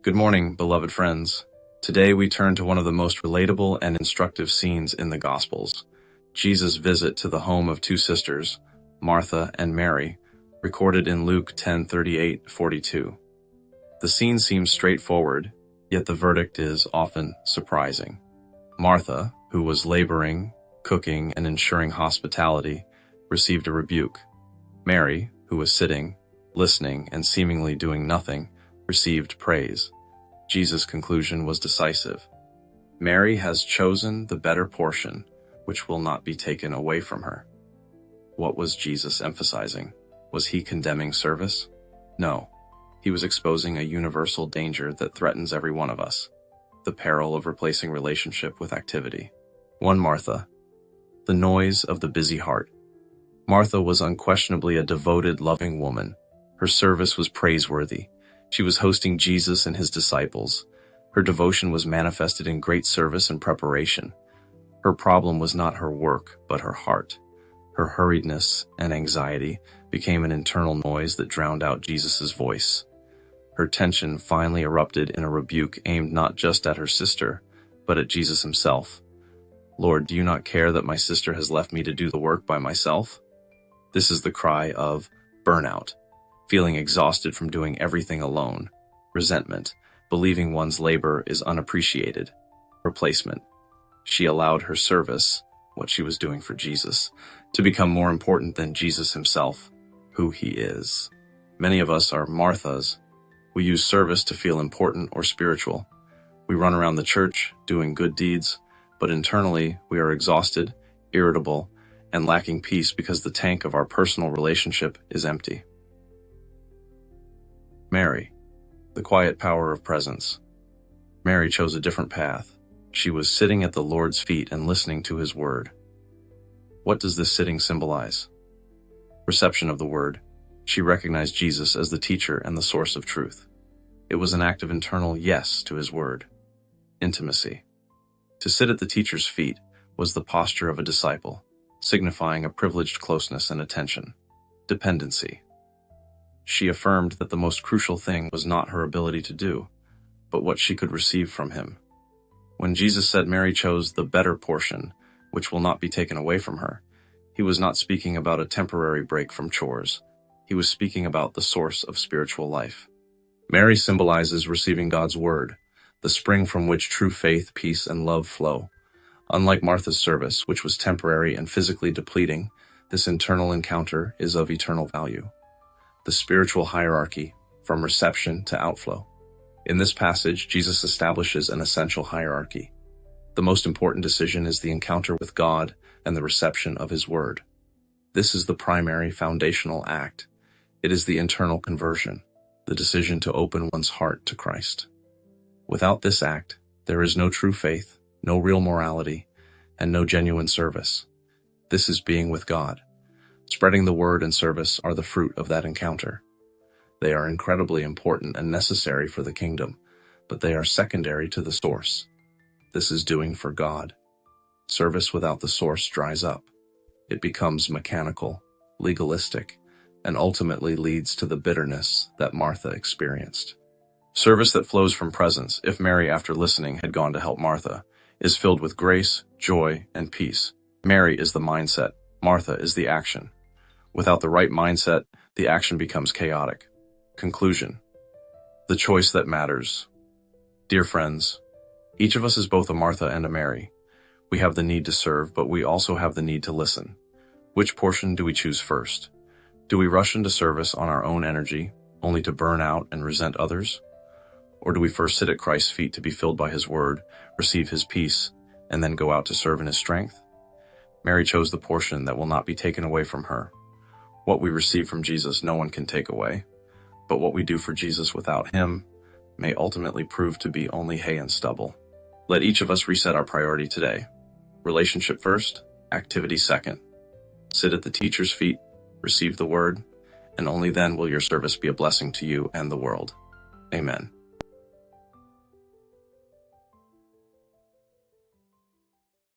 Good morning, beloved friends. Today we turn to one of the most relatable and instructive scenes in the Gospels, Jesus' visit to the home of two sisters, Martha and Mary, recorded in Luke 10:38-42. The scene seems straightforward, yet the verdict is often surprising. Martha, who was laboring, cooking, and ensuring hospitality, received a rebuke. Mary, who was sitting, listening, and seemingly doing nothing, received praise. Jesus' conclusion was decisive. Mary has chosen the better portion, which will not be taken away from her. What was Jesus emphasizing? Was he condemning service? No. He was exposing a universal danger that threatens every one of us: the peril of replacing relationship with activity. 1. Martha. The noise of the busy heart. Martha was unquestionably a devoted, loving woman. Her service was praiseworthy. She was hosting Jesus and his disciples. Her devotion was manifested in great service and preparation. Her problem was not her work, but her heart. Her hurriedness and anxiety became an internal noise that drowned out Jesus' voice. Her tension finally erupted in a rebuke aimed not just at her sister, but at Jesus himself. "Lord, do you not care that my sister has left me to do the work by myself?" This is the cry of burnout, feeling exhausted from doing everything alone; resentment, believing one's labor is unappreciated; replacement. She allowed her service, what she was doing for Jesus, to become more important than Jesus himself, who he is. Many of us are Marthas. We use service to feel important or spiritual. We run around the church doing good deeds, but internally we are exhausted, irritable, and lacking peace because the tank of our personal relationship is empty. Mary, the quiet power of presence. Mary chose a different path. She was sitting at the Lord's feet and listening to his word. What does this sitting symbolize? Reception of the word. She recognized Jesus as the teacher and the source of truth. It was an act of internal yes to his word. Intimacy. To sit at the teacher's feet was the posture of a disciple, signifying a privileged closeness and attention. Dependency. She affirmed that the most crucial thing was not her ability to do, but what she could receive from him. When Jesus said Mary chose the better portion, which will not be taken away from her, he was not speaking about a temporary break from chores. He was speaking about the source of spiritual life. Mary symbolizes receiving God's word, the spring from which true faith, peace, and love flow. Unlike Martha's service, which was temporary and physically depleting, this internal encounter is of eternal value. The spiritual hierarchy, from reception to outflow. In this passage, Jesus establishes an essential hierarchy. The most important decision is the encounter with God and the reception of his word. This is the primary foundational act. It is the internal conversion, the decision to open one's heart to Christ. Without this act, there is no true faith, no real morality, and no genuine service. This is being with God. Spreading the word and service are the fruit of that encounter. They are incredibly important and necessary for the kingdom, but they are secondary to the source. This is doing for God. Service without the source dries up. It becomes mechanical, legalistic, and ultimately leads to the bitterness that Martha experienced. Service that flows from presence, if Mary, after listening, had gone to help Martha, is filled with grace, joy, and peace. Mary is the mindset. Martha is the action. Without the right mindset, the action becomes chaotic. Conclusion. The choice that matters. Dear friends, each of us is both a Martha and a Mary. We have the need to serve, but we also have the need to listen. Which portion do we choose first? Do we rush into service on our own energy, only to burn out and resent others? Or do we first sit at Christ's feet to be filled by his word, receive his peace, and then go out to serve in his strength? Mary chose the portion that will not be taken away from her. What we receive from Jesus no one can take away, but what we do for Jesus without him may ultimately prove to be only hay and stubble. Let each of us reset our priority today. Relationship first, activity second. Sit at the teacher's feet, receive the word, and only then will your service be a blessing to you and the world. Amen.